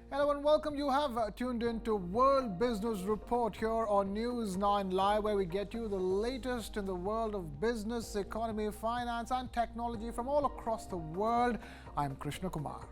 Hello and welcome. You have tuned in to World Business Report here on News9 Live, where we get you the latest in the world of business, economy, finance and technology from all across the world. I'm Krishna Kumar.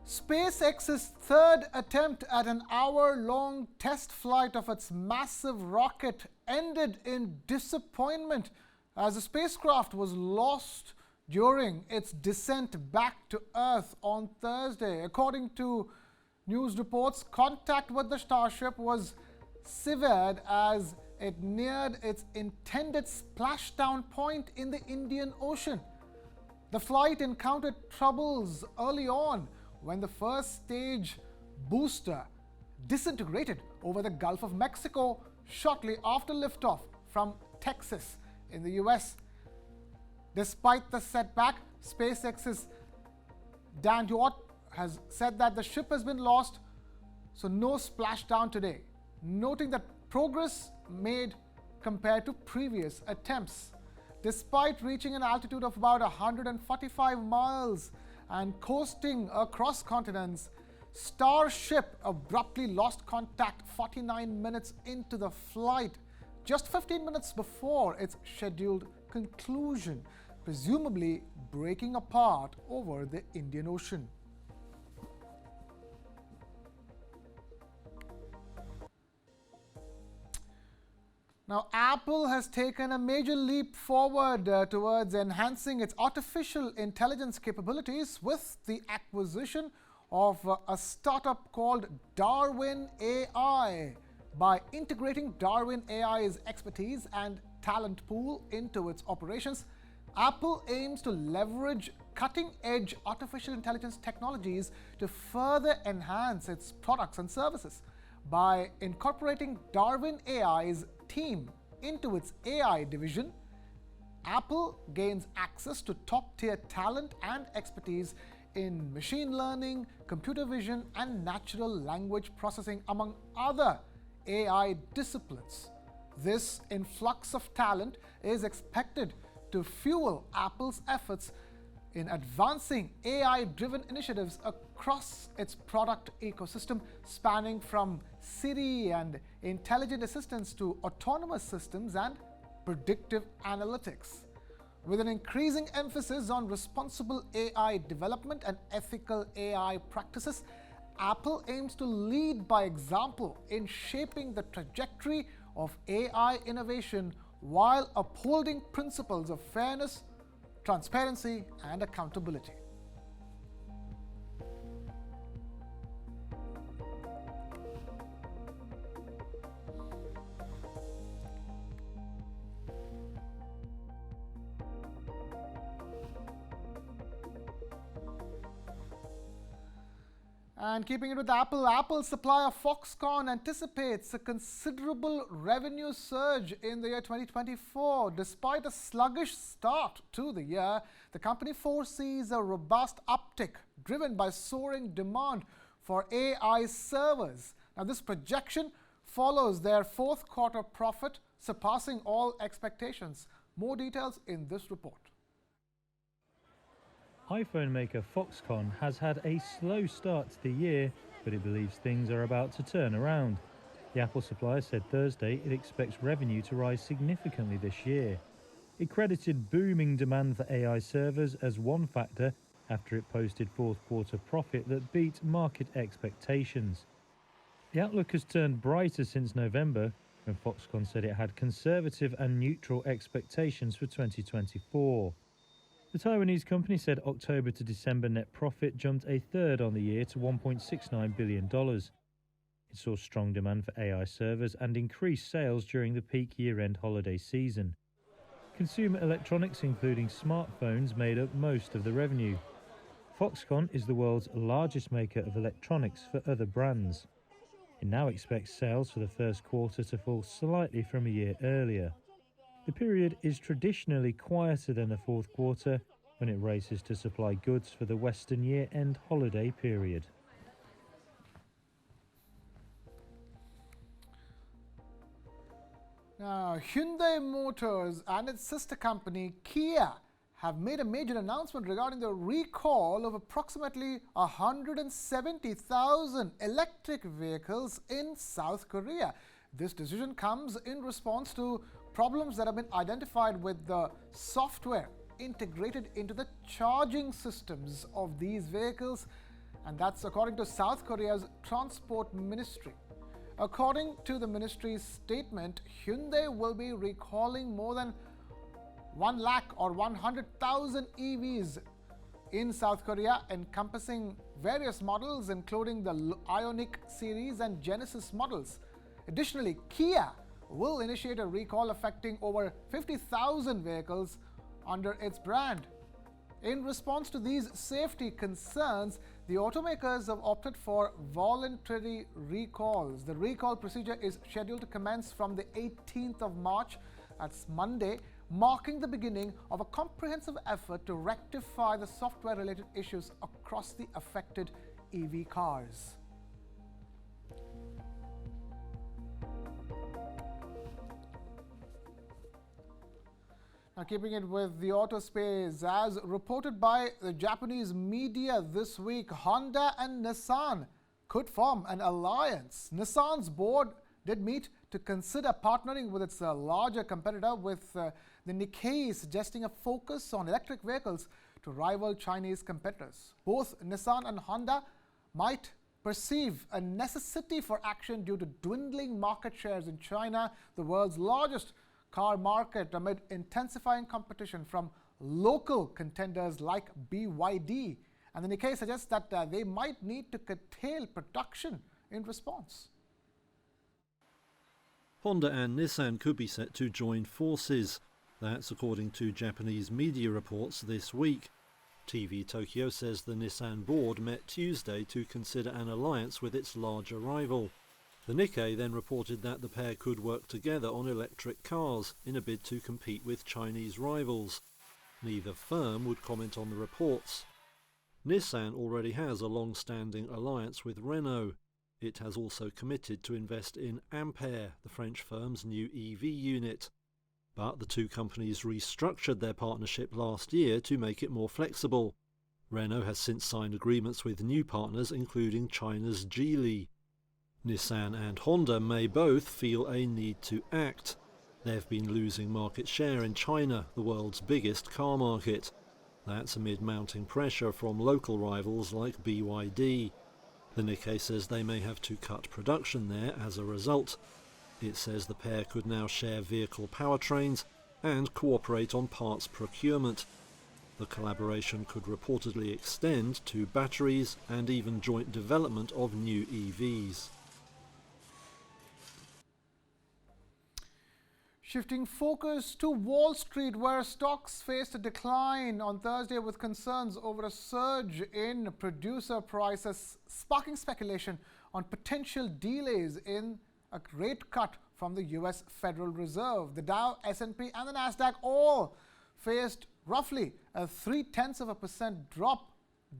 SpaceX's third attempt at an hour-long test flight of its massive rocket ended in disappointment as the spacecraft was lost during its descent back to Earth on Thursday. According to news reports, contact with the Starship was severed as it neared its intended splashdown point in the Indian Ocean. The flight encountered troubles early on when the first stage booster disintegrated over the Gulf of Mexico shortly after liftoff from Texas in the US. Despite the setback, SpaceX's Dan Duot has said that the ship has been lost, so no splashdown today, noting that progress made compared to previous attempts. Despite reaching an altitude of about 145 miles and coasting across continents, Starship abruptly lost contact 49 minutes into the flight, just 15 minutes before its scheduled conclusion, presumably breaking apart over the Indian Ocean. Now, Apple has taken a major leap forward towards enhancing its artificial intelligence capabilities with the acquisition of a startup called DarwinAI. By integrating DarwinAI's expertise and talent pool into its operations, Apple aims to leverage cutting-edge artificial intelligence technologies to further enhance its products and services. By incorporating DarwinAI's team into its AI division, Apple gains access to top-tier talent and expertise in machine learning, computer vision, and natural language processing, among other AI disciplines. This influx of talent is expected to fuel Apple's efforts in advancing AI-driven initiatives across its product ecosystem, spanning from Siri and intelligent assistants to autonomous systems and predictive analytics. With an increasing emphasis on responsible AI development and ethical AI practices, Apple aims to lead by example in shaping the trajectory of AI innovation while upholding principles of fairness, transparency, and accountability. And keeping it with Apple, Apple's supplier Foxconn anticipates a considerable revenue surge in the year 2024. Despite a sluggish start to the year, the company foresees a robust uptick driven by soaring demand for AI servers. Now, this projection follows their fourth quarter profit surpassing all expectations. More details in this report. iPhone maker Foxconn has had a slow start to the year, but it believes things are about to turn around. The Apple supplier said Thursday it expects revenue to rise significantly this year. It credited booming demand for AI servers as one factor after it posted fourth quarter profit that beat market expectations. The outlook has turned brighter since November, when Foxconn said it had conservative and neutral expectations for 2024. The Taiwanese company said October to December net profit jumped a third on the year to $1.69 billion. It saw strong demand for AI servers and increased sales during the peak year-end holiday season. Consumer electronics, including smartphones, made up most of the revenue. Foxconn is the world's largest maker of electronics for other brands. It now expects sales for the first quarter to fall slightly from a year earlier. The period is traditionally quieter than the fourth quarter, when it races to supply goods for the Western year-end holiday period. Now, Hyundai Motors and its sister company Kia have made a major announcement regarding the recall of approximately 170,000 electric vehicles in South Korea. This decision comes in response to problems that have been identified with the software integrated into the charging systems of these vehicles, and that's according to South Korea's Transport Ministry. According to the ministry's statement, Hyundai will be recalling more than 1 lakh or 100,000 EVs in South Korea, encompassing various models including the Ioniq series and Genesis models. Additionally, Kia will initiate a recall affecting over 50,000 vehicles under its brand. In response to these safety concerns, the automakers have opted for voluntary recalls. The recall procedure is scheduled to commence from the 18th of March, that's Monday, marking the beginning of a comprehensive effort to rectify the software-related issues across the affected EV cars. Now, keeping it with the auto space, as reported by the Japanese media this week, Honda and Nissan could form an alliance. Nissan's board did meet to consider partnering with its larger competitor, with the Nikkei suggesting a focus on electric vehicles to rival Chinese competitors. Both Nissan and Honda might perceive a necessity for action due to dwindling market shares in China, the world's largest car market, amid intensifying competition from local contenders like BYD. And the Nikkei suggests that they might need to curtail production in response. Honda and Nissan could be set to join forces. That's according to Japanese media reports this week. TV Tokyo says the Nissan board met Tuesday to consider an alliance with its larger rival. The Nikkei then reported that the pair could work together on electric cars in a bid to compete with Chinese rivals. Neither firm would comment on the reports. Nissan already has a long-standing alliance with Renault. It has also committed to invest in Ampere, the French firm's new EV unit. But the two companies restructured their partnership last year to make it more flexible. Renault has since signed agreements with new partners, including China's Geely. Nissan and Honda may both feel a need to act. They've been losing market share in China, the world's biggest car market. That's amid mounting pressure from local rivals like BYD. The Nikkei says they may have to cut production there as a result. It says the pair could now share vehicle powertrains and cooperate on parts procurement. The collaboration could reportedly extend to batteries and even joint development of new EVs. Shifting focus to Wall Street, where stocks faced a decline on Thursday with concerns over a surge in producer prices, sparking speculation on potential delays in a rate cut from the US Federal Reserve. The Dow, S&P and the Nasdaq all faced roughly a 0.3% drop.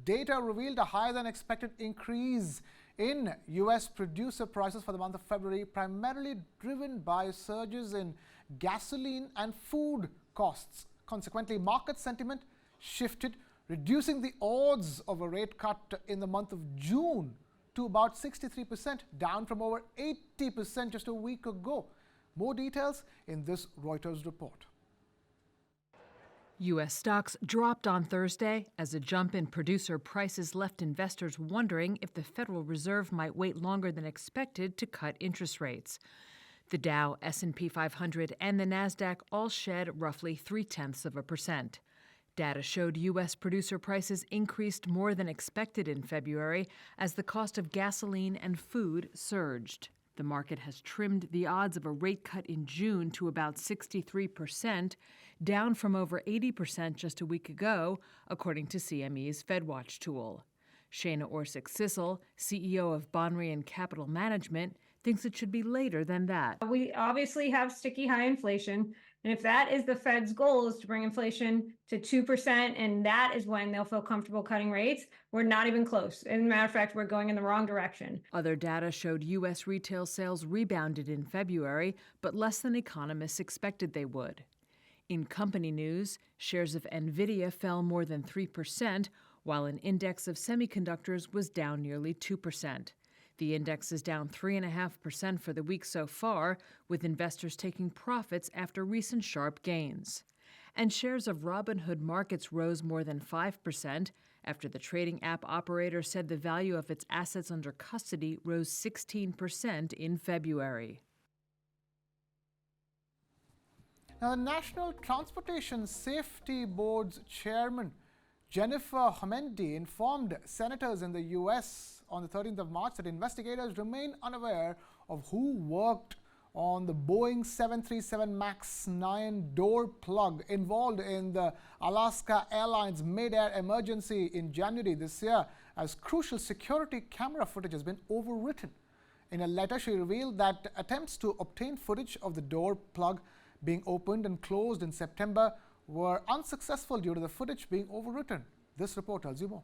Data revealed a higher than expected increase in US producer prices for the month of February, primarily driven by surges in gasoline and food costs. Consequently, market sentiment shifted, reducing the odds of a rate cut in the month of June to about 63%, down from over 80% just a week ago. More details in this Reuters report. U.S. stocks dropped on Thursday as a jump in producer prices left investors wondering if the Federal Reserve might wait longer than expected to cut interest rates. The Dow, S&P 500, and the Nasdaq all shed roughly 0.3%. Data showed U.S. producer prices increased more than expected in February as the cost of gasoline and food surged. The market has trimmed the odds of a rate cut in June to about 63%, down from over 80% just a week ago, according to CME's FedWatch tool. Shana Orsic-Sissel, CEO of Bonry and Capital Management, thinks it should be later than that. We obviously have sticky high inflation. And if that is the Fed's goal, is to bring inflation to 2%, and that is when they'll feel comfortable cutting rates, we're not even close. As a matter of fact, we're going in the wrong direction. Other data showed U.S. retail sales rebounded in February, but less than economists expected they would. In company news, shares of Nvidia fell more than 3%, while an index of semiconductors was down nearly 2%. The index is down 3.5% for the week so far, with investors taking profits after recent sharp gains. And shares of Robinhood Markets rose more than 5% after the trading app operator said the value of its assets under custody rose 16% in February. Now, the National Transportation Safety Board's chairman, Jennifer Homendy, informed senators in the U.S. on the 13th of March that investigators remain unaware of who worked on the Boeing 737 MAX 9 door plug involved in the Alaska Airlines mid-air emergency in January this year, as crucial security camera footage has been overwritten. In a letter, she revealed that attempts to obtain footage of the door plug being opened and closed in September were unsuccessful due to the footage being overwritten. This report tells you more.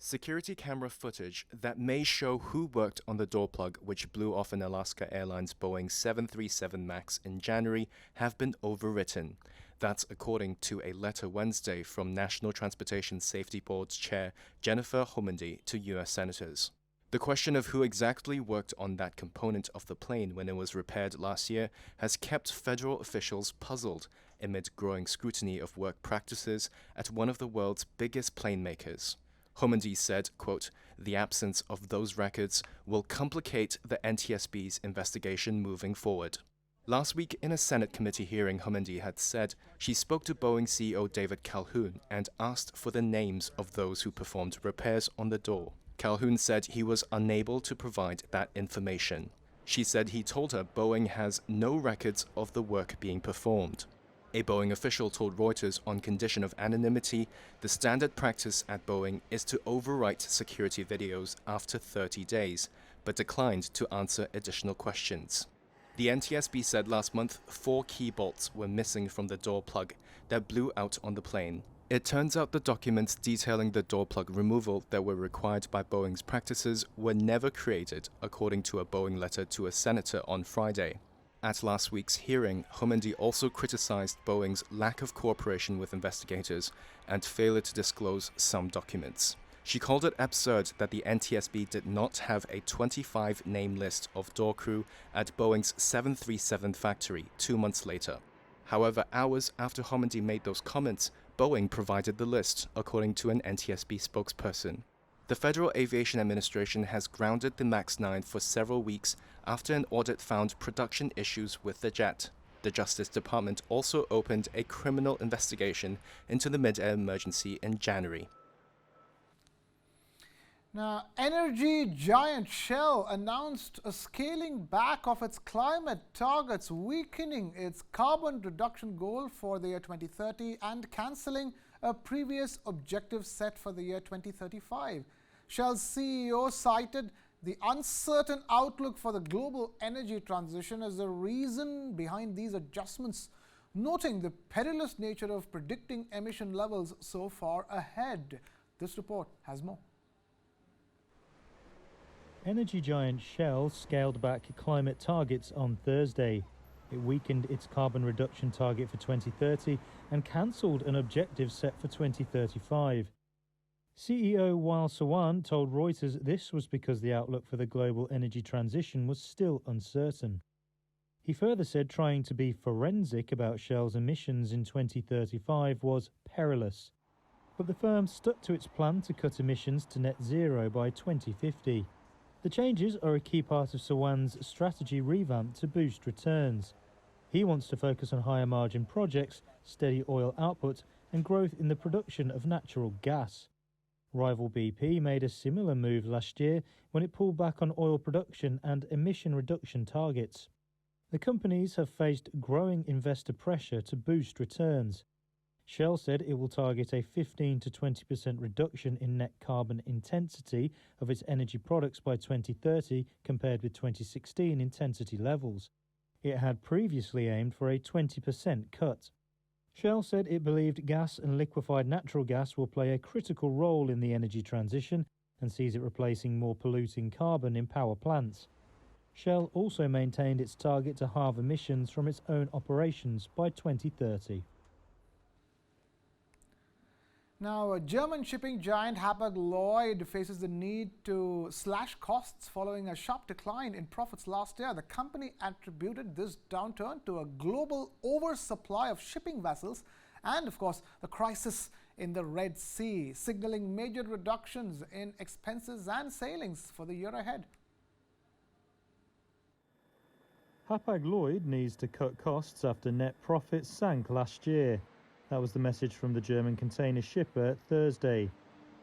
Security camera footage that may show who worked on the door plug which blew off an Alaska Airlines Boeing 737 MAX in January have been overwritten. That's according to a letter Wednesday from National Transportation Safety Board's chair Jennifer Homendy to U.S. senators. The question of who exactly worked on that component of the plane when it was repaired last year has kept federal officials puzzled amid growing scrutiny of work practices at one of the world's biggest plane makers. Homendy said, quote, "The absence of those records will complicate the NTSB's investigation moving forward." Last week, in a Senate committee hearing, Homendy had said she spoke to Boeing CEO David Calhoun and asked for the names of those who performed repairs on the door. Calhoun said he was unable to provide that information. She said he told her Boeing has no records of the work being performed. A Boeing official told Reuters on condition of anonymity, the standard practice at Boeing is to overwrite security videos after 30 days, but declined to answer additional questions. The NTSB said last month 4 key bolts were missing from the door plug that blew out on the plane. It turns out the documents detailing the door plug removal that were required by Boeing's practices were never created, according to a Boeing letter to a senator on Friday. At last week's hearing, Homendy also criticized Boeing's lack of cooperation with investigators and failure to disclose some documents. She called it absurd that the NTSB did not have a 25-name list of door crew at Boeing's 737 factory 2 months later. However, hours after Homendy made those comments, Boeing provided the list, according to an NTSB spokesperson. The Federal Aviation Administration has grounded the MAX 9 for several weeks after an audit found production issues with the jet. The Justice Department also opened a criminal investigation into the mid-air emergency in January. Now, energy giant Shell announced a scaling back of its climate targets, weakening its carbon reduction goal for the year 2030 and cancelling a previous objective set for the year 2035. Shell's CEO cited the uncertain outlook for the global energy transition as the reason behind these adjustments, noting the perilous nature of predicting emission levels so far ahead. This report has more. Energy giant Shell scaled back climate targets on Thursday. It weakened its carbon reduction target for 2030 and cancelled an objective set for 2035. CEO Wael Sawan told Reuters this was because the outlook for the global energy transition was still uncertain. He further said trying to be forensic about Shell's emissions in 2035 was perilous. But the firm stuck to its plan to cut emissions to net zero by 2050. The changes are a key part of Sawan's strategy revamp to boost returns. He wants to focus on higher margin projects, steady oil output, and growth in the production of natural gas. Rival BP made a similar move last year when it pulled back on oil production and emission reduction targets. The companies have faced growing investor pressure to boost returns. Shell said it will target a 15 to 20% reduction in net carbon intensity of its energy products by 2030 compared with 2016 intensity levels. It had previously aimed for a 20% cut. Shell said it believed gas and liquefied natural gas will play a critical role in the energy transition and sees it replacing more polluting carbon in power plants. Shell also maintained its target to halve emissions from its own operations by 2030. Now, German shipping giant HapagLloyd faces the need to slash costs following a sharp decline in profits last year. The company attributed this downturn to a global oversupply of shipping vessels and, of course, the crisis in the Red Sea, signaling major reductions in expenses and sailings for the year ahead. HapagLloyd needs to cut costs after net profits sank last year. That was the message from the German container shipper Thursday.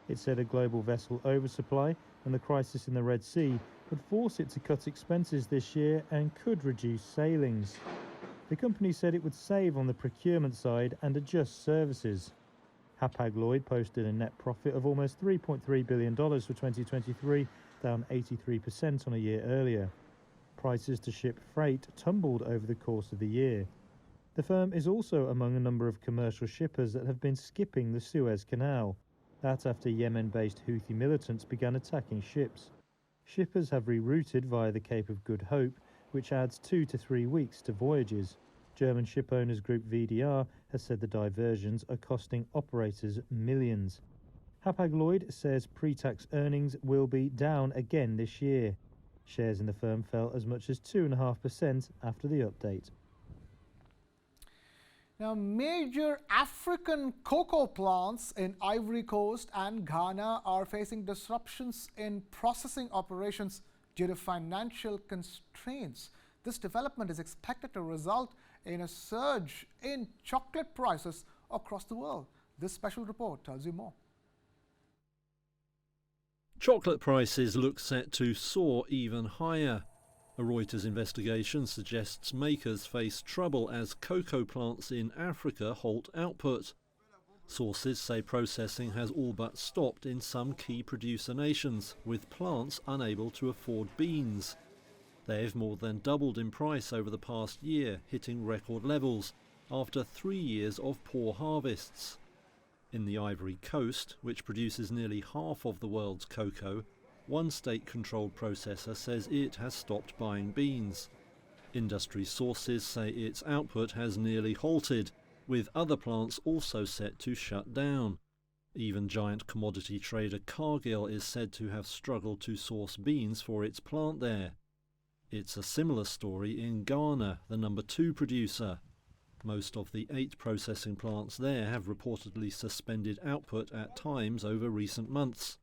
It said a global vessel oversupply and the crisis in the Red Sea would force it to cut expenses this year and could reduce sailings. The company said it would save on the procurement side and adjust services. HapagLloyd posted a net profit of almost $3.3 billion for 2023, down 83% on a year earlier. Prices to ship freight tumbled over the course of the year. The firm is also among a number of commercial shippers that have been skipping the Suez Canal. That after Yemen-based Houthi militants began attacking ships. Shippers have rerouted via the Cape of Good Hope, which adds 2 to 3 weeks to voyages. German ship owners group VDR has said the diversions are costing operators millions. HapagLloyd says pre-tax earnings will be down again this year. Shares in the firm fell as much as 2.5% after the update. Now, major African cocoa plants in Ivory Coast and Ghana are facing disruptions in processing operations due to financial constraints. This development is expected to result in a surge in chocolate prices across the world. This special report tells you more. Chocolate prices look set to soar even higher. A Reuters investigation suggests makers face trouble as cocoa plants in Africa halt output. Sources say processing has all but stopped in some key producer nations, with plants unable to afford beans. They've more than doubled in price over the past year, hitting record levels after 3 years of poor harvests. In the Ivory Coast, which produces nearly half of the world's cocoa, one state-controlled processor says it has stopped buying beans. Industry sources say its output has nearly halted, with other plants also set to shut down. Even giant commodity trader Cargill is said to have struggled to source beans for its plant there. It's a similar story in Ghana, the number 2 producer. Most of the 8 processing plants there have reportedly suspended output at times over recent months.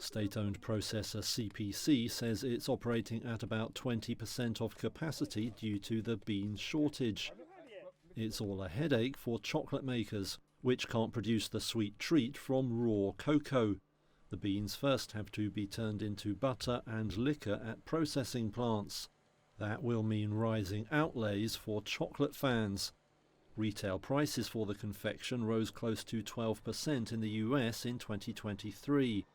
State-owned processor CPC says it's operating at about 20% of capacity due to the bean shortage. It's all a headache for chocolate makers, which can't produce the sweet treat from raw cocoa. The beans first have to be turned into butter and liquor at processing plants. That will mean rising outlays for chocolate fans. Retail prices for the confection rose close to 12% in the US in 2023.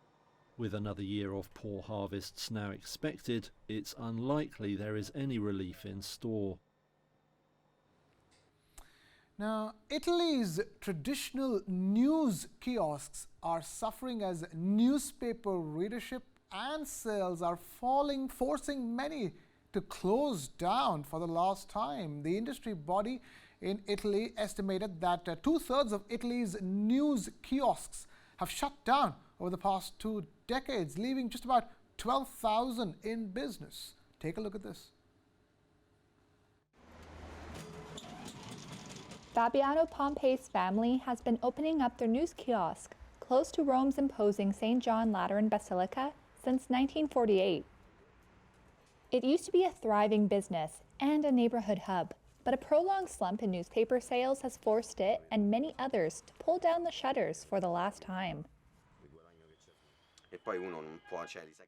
With another year of poor harvests now expected, it's unlikely there is any relief in store. Now, Italy's traditional news kiosks are suffering as newspaper readership and sales are falling, forcing many to close down for the last time. The industry body in Italy estimated that 2/3 of Italy's news kiosks have shut down over the past 2 decades, leaving just about 12,000 in business. Take a look at this. Fabiano Pompei's family has been opening up their news kiosk close to Rome's imposing St. John Lateran Basilica since 1948. It used to be a thriving business and a neighborhood hub, but a prolonged slump in newspaper sales has forced it and many others to pull down the shutters for the last time.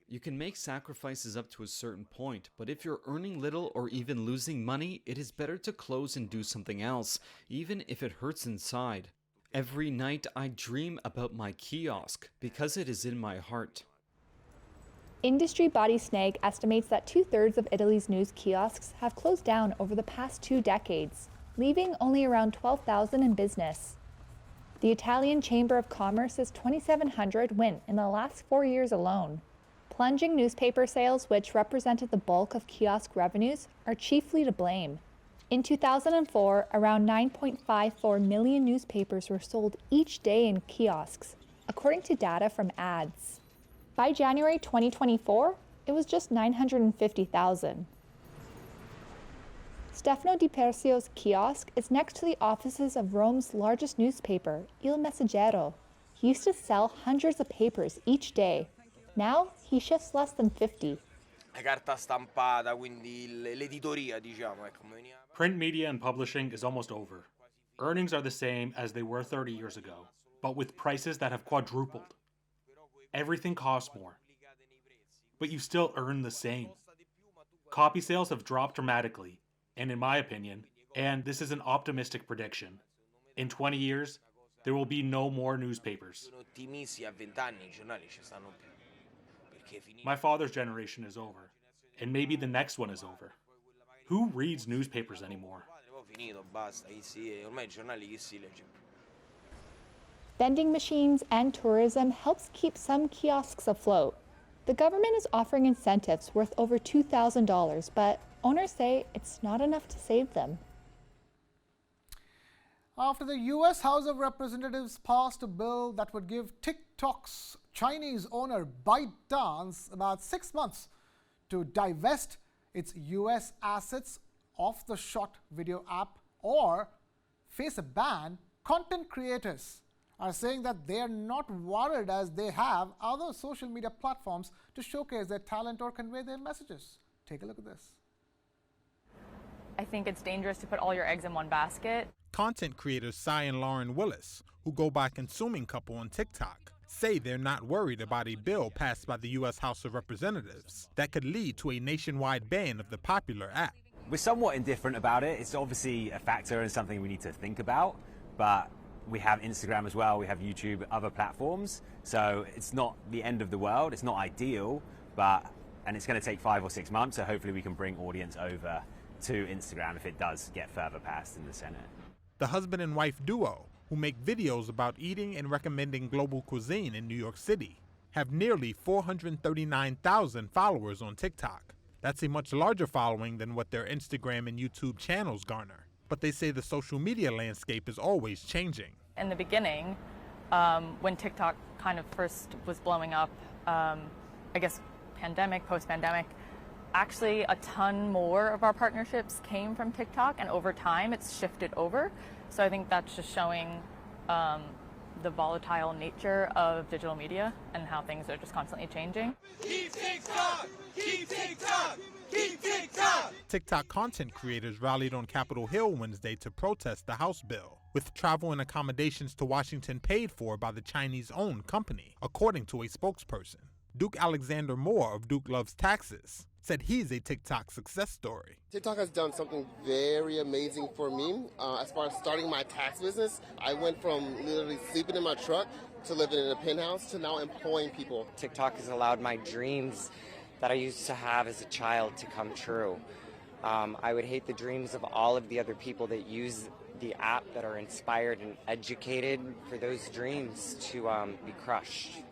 You can make sacrifices up to a certain point, but if you're earning little or even losing money, it is better to close and do something else, even if it hurts inside. Every night I dream about my kiosk because it is in my heart. Industry body snag estimates that 2/3 of Italy's news kiosks have closed down over the past 2 decades, leaving only around 12,000 in business. The Italian Chamber of Commerce says 2,700 went in the last 4 years alone. Plunging newspaper sales, which represented the bulk of kiosk revenues, are chiefly to blame. In 2004, around 9.54 million newspapers were sold each day in kiosks, according to data from ads. By January 2024, it was just 950,000. Stefano Di Persio's kiosk is next to the offices of Rome's largest newspaper, Il Messaggero. He used to sell hundreds of papers each day. Now, he shifts less than 50. Carta stampata, quindi l'editoria, diciamo, ecco. Print media and publishing is almost over. Earnings are the same as they were 30 years ago, but with prices that have quadrupled. Everything costs more, but you still earn the same. Copy sales have dropped dramatically, and in my opinion, and this is an optimistic prediction, in 20 years, there will be no more newspapers. My father's generation is over, and maybe the next one is over. Who reads newspapers anymore? Vending machines and tourism helps keep some kiosks afloat. The government is offering incentives worth over $2,000, but owners say it's not enough to save them. After the US House of Representatives passed a bill that would give TikTok's Chinese owner ByteDance about 6 months to divest its US assets of the short video app or face a ban, content creators are saying that they are not worried as they have other social media platforms to showcase their talent or convey their messages. Take a look at this. I think it's dangerous to put all your eggs in one basket. Content creators Cy and Lauren Willis, who go by Consuming Couple on TikTok, say they're not worried about a bill passed by the U.S. House of Representatives that could lead to a nationwide ban of the popular app. We're somewhat indifferent about it. It's obviously a factor and something we need to think about, but we have Instagram as well, we have YouTube, other platforms, so it's not the end of the world, it's not ideal, and it's going to take 5 or 6 months, so hopefully we can bring audience over to Instagram if it does get further passed in the Senate. The husband and wife duo, who make videos about eating and recommending global cuisine in New York City, have nearly 439,000 followers on TikTok. That's a much larger following than what their Instagram and YouTube channels garner. But they say the social media landscape is always changing. In the beginning, when TikTok kind of first was blowing up, I guess pandemic, post-pandemic, actually a ton more of our partnerships came from TikTok, and over time it's shifted over. So I think that's just showing the volatile nature of digital media and how things are just constantly changing. Keep TikTok! Keep TikTok! Keep TikTok! TikTok content creators rallied on Capitol Hill Wednesday to protest the House bill, with travel and accommodations to Washington paid for by the Chinese-owned company, according to a spokesperson. Duke Alexander Moore of Duke Loves Taxes said he's a TikTok success story. TikTok has done something very amazing for me. As far as starting my tax business, I went from literally sleeping in my truck to living in a penthouse to now employing people. TikTok has allowed my dreams that I used to have as a child to come true. I would hate the dreams of all of the other people that use the app that are inspired and educated for those dreams to be crushed.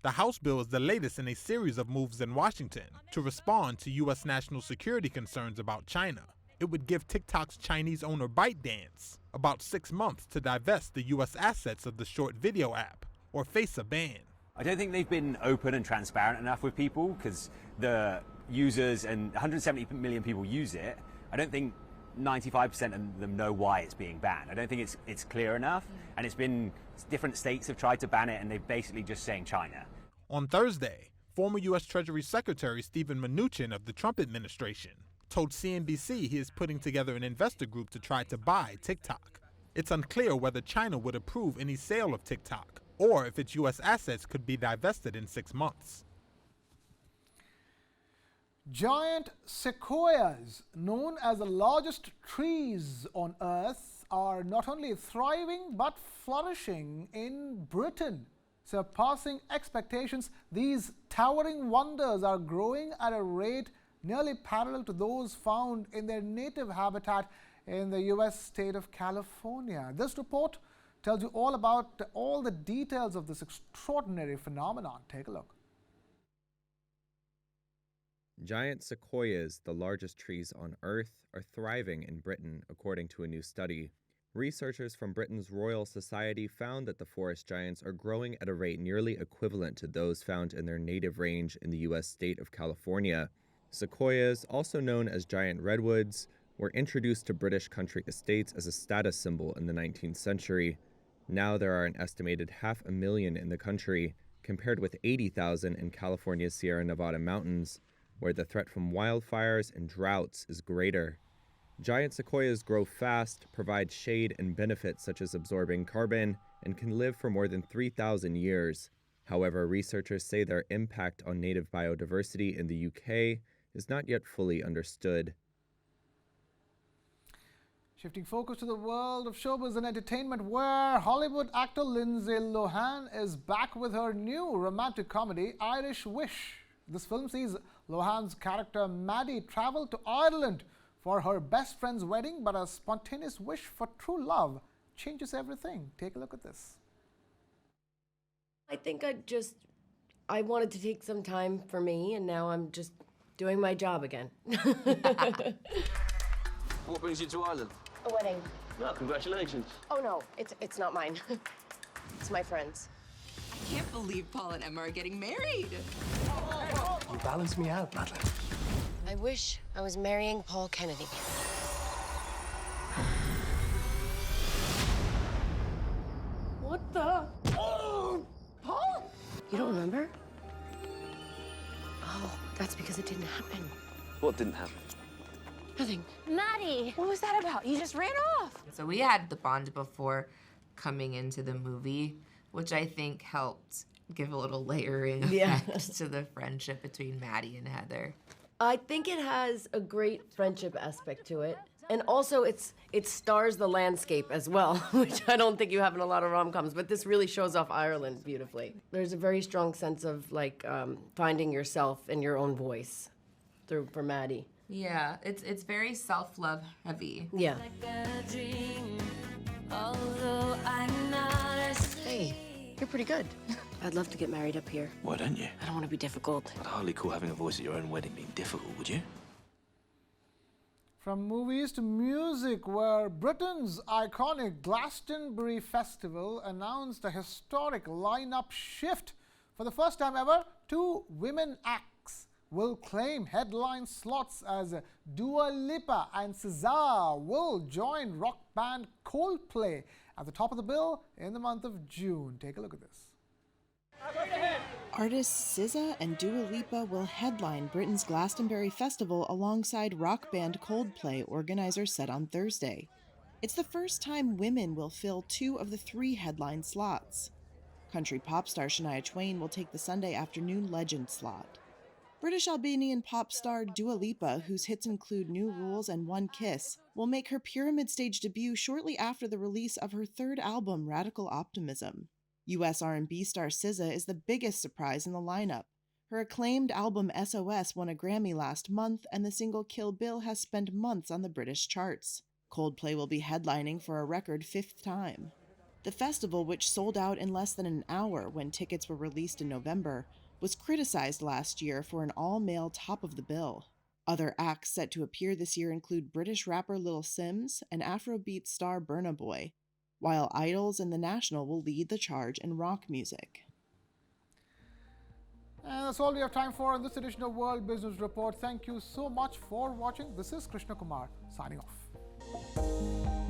The House bill is the latest in a series of moves in Washington to respond to U.S. national security concerns about China. It would give TikTok's Chinese owner ByteDance about 6 months to divest the U.S. assets of the short video app or face a ban. I don't think they've been open and transparent enough with people because the users, and 170 million people use it, I don't think 95% of them know why it's being banned. I don't think it's clear enough, and it's been different states have tried to ban it and they're basically just saying China. On Thursday, former U.S. Treasury Secretary Steven Mnuchin of the Trump administration told CNBC he is putting together an investor group to try to buy TikTok. It's unclear whether China would approve any sale of TikTok or if its U.S. assets could be divested in 6 months. Giant sequoias, known as the largest trees on Earth, are not only thriving but flourishing in Britain. surpassing expectations. These towering wonders are growing at a rate nearly parallel to those found in their native habitat in the U.S. state of California. This report tells you all about all the details of this extraordinary phenomenon. Take a look. Giant sequoias, the largest trees on Earth, are thriving in Britain, according to a new study. Researchers from Britain's Royal Society found that the forest giants are growing at a rate nearly equivalent to those found in their native range in the U.S. state of California. Sequoias, also known as giant redwoods, were introduced to British country estates as a status symbol in the 19th century. Now there are an estimated 500,000 in the country, compared with 80,000 in California's Sierra Nevada mountains, where the threat from wildfires and droughts is greater. Giant sequoias grow fast, provide shade and benefits such as absorbing carbon, and can live for more than 3,000 years. However, researchers say their impact on native biodiversity in the UK is not yet fully understood. Shifting focus to the world of showbiz and entertainment, where Hollywood actor Lindsay Lohan is back with her new romantic comedy, Irish Wish. This film sees Lohan's character Maddie travel to Ireland for her best friend's wedding, but a spontaneous wish for true love changes everything. Take a look at this. I think I wanted to take some time for me, and now I'm just doing my job again. What brings you to Ireland? A wedding. No, congratulations. Oh no, it's not mine. It's my friend's. I can't believe Paul and Emma are getting married. You balance me out, Madeline. I wish I was marrying Paul Kennedy. What the? Oh, Paul? You don't remember? Oh, that's because it didn't happen. What didn't happen? Nothing. Maddie, what was that about? You just ran off. So we had the bond before coming into the movie, which I think helped give a little layering effect to the friendship between Maddie and Heather. I think it has a great friendship aspect to it. And also it stars the landscape as well, which I don't think you have in a lot of rom-coms, but this really shows off Ireland beautifully. There's a very strong sense of finding yourself and your own voice for Maddie. Yeah, it's very self-love heavy. Yeah. Hey, you're pretty good. I'd love to get married up here. Why don't you? I don't want to be difficult. I'd hardly call having a voice at your own wedding being difficult, would you? From movies to music, where Britain's iconic Glastonbury Festival announced a historic lineup shift. For the first time ever, 2 women acts will claim headline slots as Dua Lipa and SZA will join rock band Coldplay at the top of the bill in the month of June. Take a look at this. Artists SZA and Dua Lipa will headline Britain's Glastonbury Festival alongside rock band Coldplay, organizers said on Thursday. It's the first time women will fill 2 of the 3 headline slots. Country pop star Shania Twain will take the Sunday afternoon legend slot. British Albanian pop star Dua Lipa, whose hits include New Rules and One Kiss, will make her Pyramid stage debut shortly after the release of her 3rd album, Radical Optimism. U.S. R&B star SZA is the biggest surprise in the lineup. Her acclaimed album SOS won a Grammy last month, and the single Kill Bill has spent months on the British charts. Coldplay will be headlining for a record 5th time. The festival, which sold out in less than an hour when tickets were released in November, was criticized last year for an all-male top of the bill. Other acts set to appear this year include British rapper Little Simz and Afrobeat star Burna Boy, while Idols and The National will lead the charge in rock music. And that's all we have time for in this edition of World Business Report. Thank you so much for watching. This is Krishna Kumar signing off.